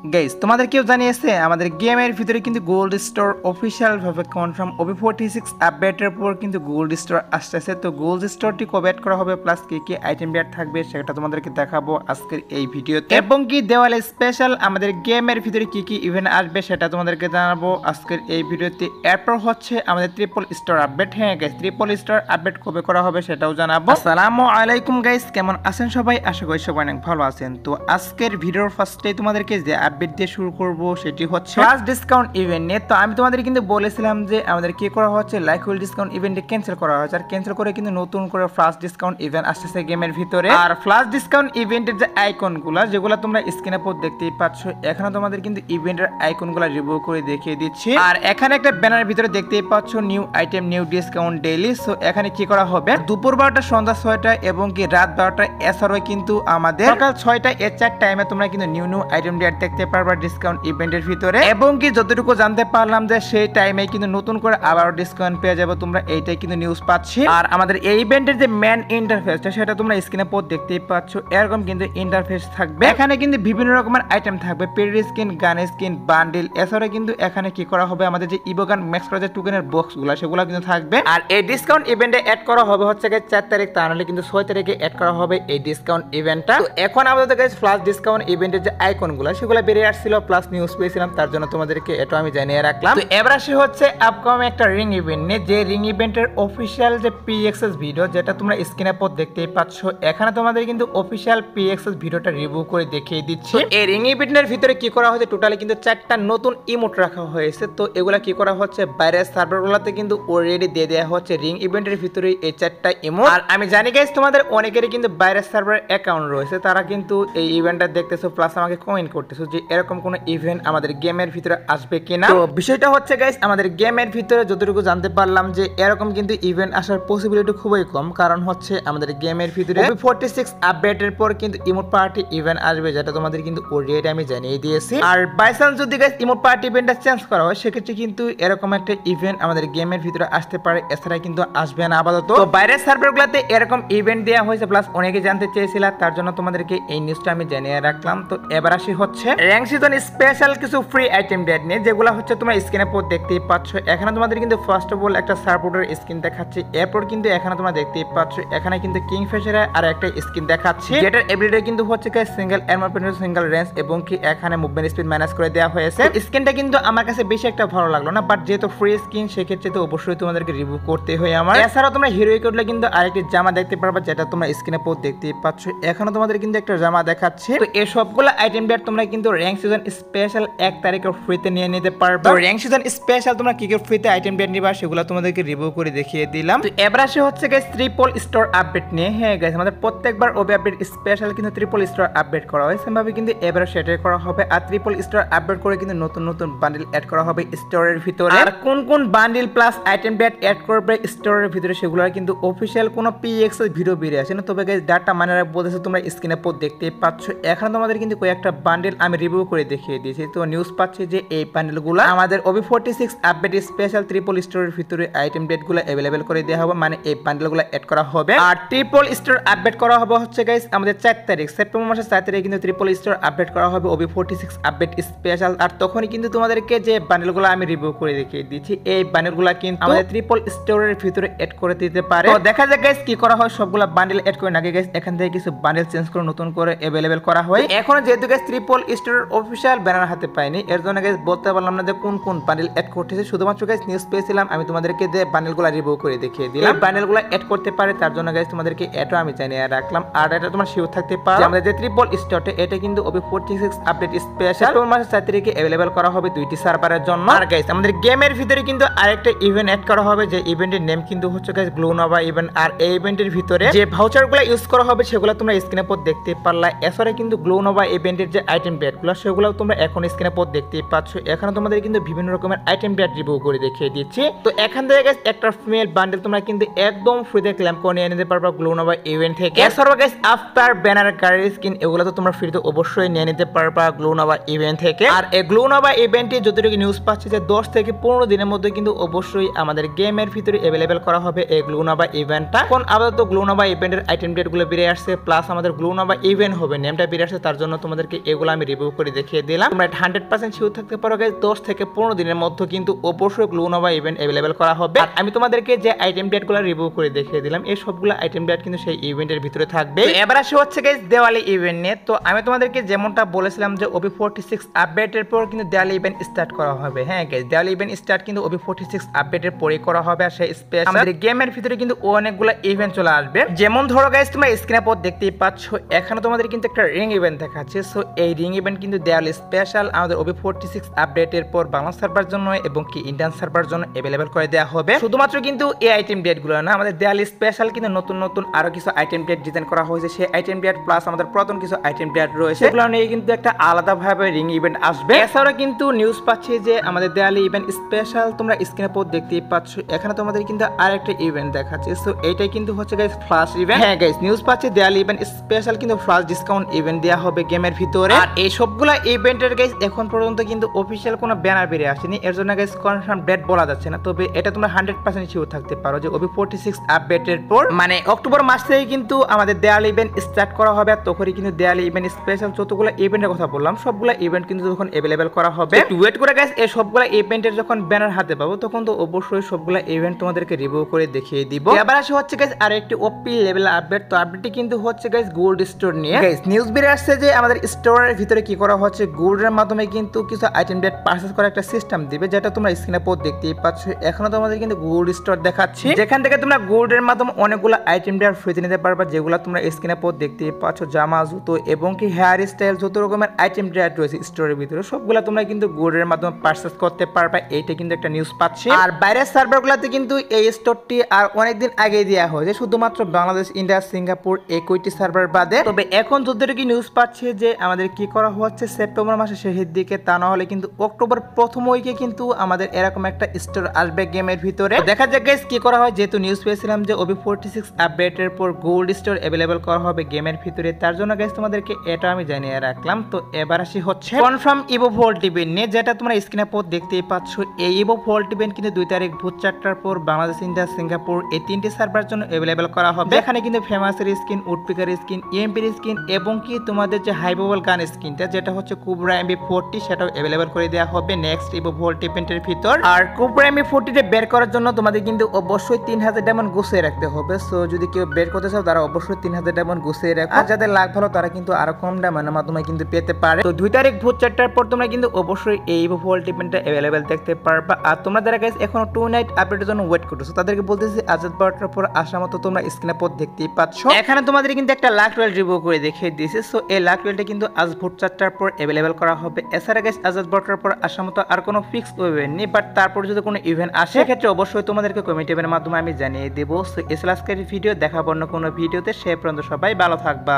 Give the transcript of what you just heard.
Guys তোমাদেরকেও জানিয়েছে আমাদের গেমের ভিতরে কিন্তু গোল্ড স্টোর অফিসিয়াল ভাবে কনফার্ম OB46 আপডেটের পর কিন্তু গোল্ড স্টোর আসতেছে। তো গোল্ড স্টোরটি কবে অ্যাড করা হবে প্লাস কি কি আইটেম অ্যাড থাকবে সেটা তোমাদেরকে দেখাবো আজকের এই ভিডিওতে, এবং কি দেওয়ালে স্পেশাল আমাদের গেমের ভিতরে কি কি ইভেন্ট আসবে সেটা তোমাদেরকে জানাবো আজকের এই ভিডিওতে। এরপর হচ্ছে আমাদের ট্রিপল স্টোর আপডেট। হ্যাঁ গাইস, ট্রিপল স্টোর আপডেট কবে করা হবে সেটাও জানাবো। আসসালামু আলাইকুম গাইস, কেমন আছেন সবাই? আশা করি সবাই অনেক ভালো আছেন। তো আজকের ভিডিওর ফার্স্টে তোমাদেরকে যে আপডেট দিয়ে শুরু করব সেটি হচ্ছে ফ্লাশ ডিসকাউন্ট ইভেন্ট নিয়ে। তো আমি তোমাদের কিন্তু বলেছিলাম যে আমাদের কি করা হচ্ছে, লাইক হুইল ডিসকাউন্ট ইভেন্টে ক্যান্সেল করা হয়েছে, আর ক্যান্সেল করে কিন্তু নতুন করে ফ্লাশ ডিসকাউন্ট ইভেন্ট আসতেছে গেমের ভিতরে। আর ফ্লাশ ডিসকাউন্ট ইভেন্টের যে আইকনগুলো যেগুলো তোমরা স্ক্রিনে পর দেখতেই পাচ্ছ, এখানে তোমাদের কিন্তু ইভেন্টের আইকনগুলো রিভিউ করে দেখিয়ে দিচ্ছি। আর এখানে একটা ব্যানারের ভিতরে দেখতেই পাচ্ছ new item new discount daily. So এখানে কি করা হবে, দুপুর 12টা সন্ধ্যা 6টা এবং কি রাত 12টা, এছাড়াও কিন্তু আমাদের সকাল 6টা এর 4 টাইমে তোমরা কিন্তু নিউ নিউ আইটেম ডেট দেখতে পারবা ডিসকাউন্ট ইভেন্টের ভিতরে। এবং কি যতটুকু জানতে পারলাম যে সেই টাইমে কিন্তু নতুন করে আবার ডিসকাউন্ট পেয়ে যাবে তোমরা, এইটাই কিন্তু নিউজ পাচ্ছি। আর আমাদের এই ইভেন্টের যে মেন ইন্টারফেসটা সেটা তোমরা স্ক্রিনে পর দেখতেই পাচ্ছ, এরকম কিন্তু ইন্টারফেস থাকবে। এখানে কিন্তু বিভিন্ন রকমের আইটেম থাকবে, paid skin, gun skin, bundle. এছাড়া কিন্তু এখানে কি করা হবে, আমাদের যে ইবোগান ম্যাক্স করা যে টোকেনের বক্সগুলো সেগুলো কিন্তু থাকবে। আর এই ডিসকাউন্ট ইভেন্টে অ্যাড করা হবে হচ্ছে 4 তারিখ, তাহলে কিন্তু 6 তারিখে অ্যাড করা হবে এই ডিসকাউন্ট ইভেন্টটা। তো এখন আমাদের কাছে ফ্লাশ ডিসকাউন্ট ইভেন্টের যে আইকনগুলো সেগুলো বেরিয়ে আসছিল, প্লাস নিউজ পেয়েছিলাম, তার জন্য তোমাদেরকে এটা আমি জানিয়ে রাখলাম। তো এবার আসে হচ্ছে আপকামিং একটা রিং ইভেন্ট নিয়ে, যে রিং ইভেন্টের অফিসিয়াল যে PXS ভিডিও যেটা তোমরা স্ক্রিনে পর দেখতেই পাচ্ছ, এখানে তোমাদের কিন্তু অফিসিয়াল PXS ভিডিওটা রিভিউ করে দেখিয়ে দিচ্ছি। এই রিং ইভেন্টের ভিতরে কি করা হয়েছে, টোটালি কিন্তু 4টা নতুন ইমোট রাখা হয়েছে। তো এগুলা কি করা হচ্ছে, বাইরের সার্ভারগুলোতে কিন্তু অলরেডি দিয়ে দেওয়া হচ্ছে রিং ইভেন্টের ভিতরে এই 4টা ইমোট। আর আমি জানি গাইস তোমাদের অনেকেরই কিন্তু বাইরের সার্ভার অ্যাকাউন্ট রয়েছে, তারা কিন্তু এই ইভেন্টটা দেখতেছো, প্লাস আমাকে কমেন্ট করতেছো যে এরকম কোন ইভেন্ট আমাদের গেমের ভিতরে আসবে কিনা। তো বিষয়টা হচ্ছে গাইস, আমাদের গেমের ভিতরে যতটুকু জানতে পারলাম যে এরকম কিন্তু ইভেন্ট আসার পসিবিলিটি খুবই কম, কারণ হচ্ছে আমাদের গেমের ভিতরে OB46 আপডেটের পর কিন্তু ইমোট পার্টি ইভেন্ট আসবে, যেটা তোমাদের কিন্তু অলরেডি আমি জানিয়ে দিয়েছি। আর বাই চান্স যদি গাইস ইমোট পার্টি ইভেন্টটা চেঞ্জ করা হয়, সেক্ষেত্রে কিন্তু এরকম একটা ইভেন্ট আমাদের গেমের ভিতরে আসতে পারে, এছাড়া কিন্তু আসবে না আপাতত। তো বাইরের সার্ভারগুলোতে এরকম ইভেন্ট দেওয়া হয়েছে, প্লাস অনেকে জানতে চেয়েছিল, তার জন্য তোমাদেরকে এই নিউজটা আমি জানিয়ে রাখলাম। তো এবার আসি হচ্ছে র্যাঙ্ক সিজন স্পেশাল কিছু ফ্রি আইটেম ডেট নিয়ে, যেগুলো হচ্ছে তোমরা স্ক্রিনে পর দেখতেই পাচ্ছ। এখানে তোমাদের কিন্তু ফার্স্ট অফ অল একটা সাপোর্টের স্কিন দেখাচ্ছি, এরপর কিন্তু এখানে তোমরা দেখতেই পাচ্ছ এখানে কিন্তু কিংফিশারের আর একটা স্কিন দেখাচ্ছি, যেটার এবিলিটি কিন্তু হচ্ছে সিঙ্গেল এমআর পেন্ট সিঙ্গেল রেঞ্জ, এবং কি এখানে মুভমেন্ট স্পিড ম্যানেজ করে দেওয়া হয়েছে। স্কিনটা কিন্তু আমার কাছে বেশি একটা ভালো লাগলো না, বাট যেহেতু ফ্রি স্কিন সেক্ষেত্রে তো অবশ্যই তোমাদেরকে রিভিউ করতে হয় আমার। এছাড়াও তোমরা হিরোইক উঠলে কিন্তু আরেকটি জামা দেখতে পারবা, যেটা তোমরা স্ক্রিনে পর দেখতেই পাচ্ছ। এখানে তোমাদের কিন্তু একটা জামা দেখাচ্ছে। তো এই সবগুলো আইটেম ডেট তোমরা কিন্তু র্যাঙ্ক সিজন স্পেশাল 1 তারিখে ফ্রিতে নিয়ে নিতে পারবা। তো র্যাঙ্ক সিজন স্পেশাল তোমরা কি কি ফ্রিতে আইটেম ডেট নিবা সেগুলো তোমাদেরকে রিভিউ করে দেখিয়ে দিলাম। তো এবার আসে হচ্ছে গাইস ট্রিপল স্টোর আপডেট নিয়ে। হ্যাঁ গাইস, আমাদের প্রত্যেকবার ওবি আপডেট স্পেশাল কিন্তু ট্রিপল স্টোর আপডেট করা হয়, সেমভাবে কিন্তু এবারে সেটাই করা হবে। আর ট্রিপল স্টোর আপডেট করে কিন্তু নতুন নতুন বান্ডেল অ্যাড করা হবে স্টোরের ভিতরে। আর কোন কোন bundle plus item that add করবে স্টোরের ভিতরে সেগুলো কিন্তু অফিসিয়াল কোনো PXS ভিডিও বেরিয়ে আসে না। তবে গাইস ডাটা মানেরা বলতেছে তোমরা স্ক্রিনে পর দেখতেই পাচ্ছ, এখানে তোমাদের কিন্তু কয়েকটা বান্ডেল আমি রিভিউ করে দেখিয়ে দিয়েছি। তো নিউজ পাচ্ছি যে এই বান্ডেলগুলো আমাদের OB46 আপডেট স্পেশাল ট্রিপল স্টোরের ভিতরে আইটেম ডেটগুলো अवेलेबल করে দেওয়া হবে, মানে এই বান্ডেলগুলো অ্যাড করা হবে। আর ট্রিপল স্টোর আপডেট করা হবে হচ্ছে গাইস আমাদের 4 তারিখ, সেপ্টেম্বর মাসের 4 তারিখে কিন্তু ট্রিপল স্টোর আপডেট করা হবে OB46 আপডেট স্পেশাল। আর তখনই কিন্তু তোমাদেরকে যে বান্ডেলগুলো আমি রিভিউ করে দেখিয়ে দিচ্ছি, এই বান্ডেলগুলো কিন্তু আমাদের ট্রিপল স্টোরের ভিতরে অ্যাড করে দিতে পারে। তো দেখা যাক গাইস কি করা হয়, সবগুলো বান্ডেল অ্যাড করে নাকি গাইস এখান থেকে কিছু বান্ডেল চেঞ্জ করে নতুন করে अवेलेबल করা হয়। এখন যেহেতু গাইস ট্রিপল স্টোরের অফিশিয়াল ব্যানার হাতে পাইনি, এর জন্য গাইস বলতে পারলাম না যে কোন কোন বান্ডেল অ্যাড করতেছে, শুধুমাত্র গাইস নিউজ পেয়েছিলাম, আমি তোমাদেরকে যে বান্ডেলগুলো রিভিউ করে দেখিয়ে দিলাম। বান্ডেলগুলো অ্যাড করতে পারে, তার জন্য গাইস তোমাদেরকে এটা আমি জানিয়ে রাখলাম। আর এটা তোমার শিওর থাকতে পারে আমাদের যে ট্রিপল স্টোরে এটা কিন্তু OB46 আপডেট স্পেশাল মাসের 4 তারিখে अवेलेबल করা হবে 2টি সার্ভারের জন্য। আর গাইস আমাদের গেমের ভিতরে কিন্তু আরেকটা ইভেন্ট অ্যাড করা হবে, যে ইভেন্টের নেম কিন্তু হচ্ছে গাইস গ্লো নোভা ইভেন্ট। আর এই ইভেন্টের ভিতরে যে ভাউচারগুলো ইউজ করা হবে সেগুলো তোমরা স্ক্রিনে পর দেখতে পারলা। এছাড়া কিন্তু গ্লো নোভা ইভেন্টের যে আইটেম ব্যাটগুলো সেগুলো তোমরা এখন স্ক্রিনে পর দেখতেই পাচ্ছ। এখানে তোমাদের কিন্তু বিভিন্ন রকমের আইটেম ব্যাট রিভিউ করে দেখিয়ে দিচ্ছি। তো এখান থেকে গাইস একটা ফিমেল বান্ডেল তোমরা কিন্তু একদম ফ্রিতে ক্লেম করে নিয়ে নিতে পারবা গ্লো নোভা ইভেন্ট থেকে। এছাড়াও গাইস আফটার ব্যানার গাড়ির স্কিন এগুলো তো তোমরা ফ্রিতে অবশ্যই নিয়ে নিতে পারবা গ্লো নোভা ইভেন্ট থেকে। আর এই গ্লো নোভা ইভেন্টে যতটুকু নিউজ পাচ্ছি যে 10 থেকে 15 দিনের মধ্যে কিন্তু অবশ্যই আমাদের গেমের ভিতরে अवेलेबल করা হবে এই গ্লো নোভা ইভেন্টটা। এখন আপাতত গ্লো নোভা ইভেন্টের আইটেম ডেটগুলো বেরিয়ে আসছে, প্লাস আমাদের গ্লো নোভা ইভেন্ট হবে নেমটা বেরিয়ে আসছে, তার জন্য তোমাদেরকে এগুলো আমি রিভিউ করে দেখিয়ে দিলাম। তোমরা 100% শিওর থাকতে পারো গাইস 10 থেকে 15 দিনের মধ্যে কিন্তু অবশ্যই গ্লু নোভা ইভেন্ট अवेलेबल করা হবে। আর আমি তোমাদেরকে যে আইটেম ডেটগুলো রিভিউ করে দেখিয়ে দিলাম এই সবগুলো আইটেম ডেট কিন্তু সেই ইভেন্টের ভিতরে থাকবে। তো এবার আসে হচ্ছে গাইস দেওয়ালি ইভেন্ট নিয়ে। তো আমি তোমাদেরকে যেমনটা বলেছিলাম যে OB46 আপডেটের পর কিন্তু দেওয়ালি ইভেন্ট স্টার্ট করা হবে। হ্যাঁ গাইস, দেওয়ালি ইভেন্ট স্টার্ট কিন্তু OB46 আপডেটের পরেই করা হবে। আর সেই স্পেশাল আমাদের গেমের ভিতরে কিন্তু অনেকগুলো ইভেন্ট চলে আসবে। যেমন ধরো গাইস তোমরা স্ক্রিনে পর দেখতেই পাচ্ছ এখানে তোমাদের কিন্তু একটা রিং ইভেন্ট দেখাচ্ছে। সো এই রিং ইভেন্ট কিন্তু দেওয়ালি স্পেশাল আমাদের OB46 আপডেটের পর বাংলা সার্ভার জন্য এবং কি ইন্ডিয়ান সার্ভার জন্য अवेलेबल করে দেওয়া হবে। শুধুমাত্র কিন্তু এই আইটেম ডেটগুলো না, আমাদের দেওয়ালি স্পেশাল কিন্তু নতুন নতুন আরো কিছু আইটেম ডেট ডিজাইন করা হয়েছে। সেই আইটেম ডেট প্লাস আমাদের পুরাতন কিছু আইটেম ডেট রয়েছে, সেগুলো নিয়ে কিন্তু একটা আলাদাভাবে রিং ইভেন্ট আসবে। এছাড়াও কিন্তু নিউজ পাচ্ছি যে আমাদের দেওয়ালি ইভেন্ট স্পেশাল তোমরা স্ক্রিনে পর দেখতেই পাচ্ছ এখানে তোমাদের কিন্তু আরেকটা ইভেন্ট দেখাচ্ছে। সো এইটাই কিন্তু হচ্ছে গাইস ফ্ল্যাশ ইভেন্ট। হ্যাঁ গাইস, নিউজ পাচ্ছি দেওয়ালি ইভেন্ট স্পেশাল কিন্তু ফ্ল্যাশ ডিসকাউন্ট ইভেন্ট দেওয়া হবে গেমের ভিতরে। আর এই সবগুলা ইভেন্টের গাইস এখন পর্যন্ত কিন্তু অফিশিয়াল কোনো ব্যানার বেরিয়ে আসেনি, এর জন্য গাইস কনফার্ম ডেট বলা যাচ্ছে না। তবে এটা তোমরা 100% শিওর থাকতে পারো যে OB46 আপডেটের পর মানে অক্টোবর মাস থেকে কিন্তু আমাদের দেওয়ালি ইভেন্ট স্টার্ট করা হবে। আর তখনই কিন্তু দেওয়ালি ইভেন্ট স্পেশাল যতগুলো ইভেন্টের কথা বললাম সবগুলো ইভেন্ট কিন্তু তখন अवेलेबल করা হবে। একটু ওয়েট করে গাইস, এই সবগুলো ইভেন্টের যখন ব্যানার হাতে পাবো তখন তো অবশ্যই সবগুলো ইভেন্ট তোমাদেরকে রিভিউ করে দেখিয়ে দিব। এবার আসে হচ্ছে গাইস আর একটি ওপি লেভেল আপডেট। তো আপডেটটি কিন্তু হচ্ছে গাইস গোল্ড স্টোর নিয়ে। গাইস নিউজ বেরিয়ে আসছে যে আমাদের স্টোরের ভিতরে কি করা হচ্ছে, গোল্ডের মাধ্যমে কিন্তু কিছু আইটেম ডেট পারচেজ করার একটা সিস্টেম দিবে, যেটা তোমরা স্ক্রিনে পর দেখতেই পাচ্ছ। এখনো তোমাদের কিন্তু গোল্ড স্টোর দেখাচ্ছি, যেখান থেকে তোমরা গোল্ডের মাধ্যমে অনেকগুলো আইটেম ডেট ফ্রিতে নিতে পারবা, যেগুলো তোমরা স্ক্রিনে পর দেখতেই পাচ্ছ। জামা, জুতো এবং কি হেয়ার স্টাইল যত রকমের আইটেম ডেট রয়েছে স্টোরের ভিতরে সবগুলো তোমরা কিন্তু গোল্ডের মাধ্যমে পারচেজ করতে পারবা। এইটা কিন্তু একটা নিউজ পাচ্ছি। আর বাইরের সার্ভারগুলোতে কিন্তু এই স্টোরটি আর অনেকদিন আগে দেওয়া হয়েছে, শুধুমাত্র বাংলাদেশ, ইন্ডিয়া, সিঙ্গাপুর এই কয়টি সার্ভার বাদে। তবে এখন যতটুকু নিউজ পাচ্ছে যে আমাদের কি করা হচ্ছে সেপ্টেম্বর মাসের শেষের দিকে, তা না হলে কিন্তু অক্টোবর প্রথম উইকে কিন্তু আমাদের এরকম একটা স্টোর আসবে গেমের ভিতরে। দেখা যাক গাইস কি করা হয়। যেহেতু নিউজ পেয়েছিলাম যে OB46 আপডেটের পর গোল্ড স্টোর अवेलेबल করা হবে গেমের ভিতরে, তার জন্য গাইস তোমাদেরকে এটা আমি জানিয়ে রাখলাম। তো এবার আসি হচ্ছে কনফার্ম ইভো ভোল্ট ইভেন্ট নিয়ে, যেটা তোমরা স্ক্রিনে পর দেখতেই পাচ্ছ। এই ইভো ভোল্ট ইভেন্ট কিন্তু 2 তারিখ ভোর 4টার পর বাংলাদেশ, ইন্ডিয়া, সিঙ্গাপুর এই তিনটি সার্ভার জন্য अवेलेबल করা হবে। এখানে কিন্তু ফেমাসের skin, woodpecker skin, EMP skin এবং কি তোমাদের যে হাই বাবল গান স্কিনটা যেটা হচ্ছে কুবরা MB40 সেটাও अवेलेबल করে দেওয়া হবে নেক্সট ইভো ভোল্ট ইভেন্টের ভিতর। আর কুবরা MB40 তে বের করার জন্য তোমাদের কিন্তু অবশ্যই 3000 ডায়মন্ড গুছিয়ে রাখতে হবে। সো যদি কেউ বের করতে চাও তারা অবশ্যই 3000 ডায়মন্ড গুছিয়ে রাখো। আর যাদের লাখ ভালো তারা কিন্তু আরো কম ডায়মন্ডের মাধ্যমে কিন্তু পেতে পারে। তো 2 তারিখ ভোর 4টার পর তোমরা কিন্তু অবশ্যই এই ইভো ভোল্ট ইভেন্টটা अवेलेबल দেখতে পারবা। আর তোমরা যারা গাইস এখনো 2 নাইট আপডেটের জন্য ওয়েট করতেছো তাদেরকে বলতেছি আজাদ বারটার পর আসার মতো তোমরা স্ক্রিনে পর দেখতেই পাচ্ছ। এখানে তোমাদের কিন্তু একটা লাক রয়েল রিভিউ করে দেখিয়ে দিয়েছে। সো এই লাক রয়েলটা কিন্তু আজ ভোর 4টার পর अवेलेबल করা হবে। এছাড়া গাইস আজাদ বারটার পর আসার মতো আর কোনো ফিক্স ইভেন্ট নেই, বাট তারপর যদি কোনো ইভেন্ট আসে সেক্ষেত্রে অবশ্যই তোমাদেরকে কমিটি ইভেন্টের মাধ্যমে আমি জানিয়ে দেবো। সো এই আজকের ভিডিও দেখাবো অন্য কোনো ভিডিওতে। সে পর্যন্ত সবাই ভালো থাকবা।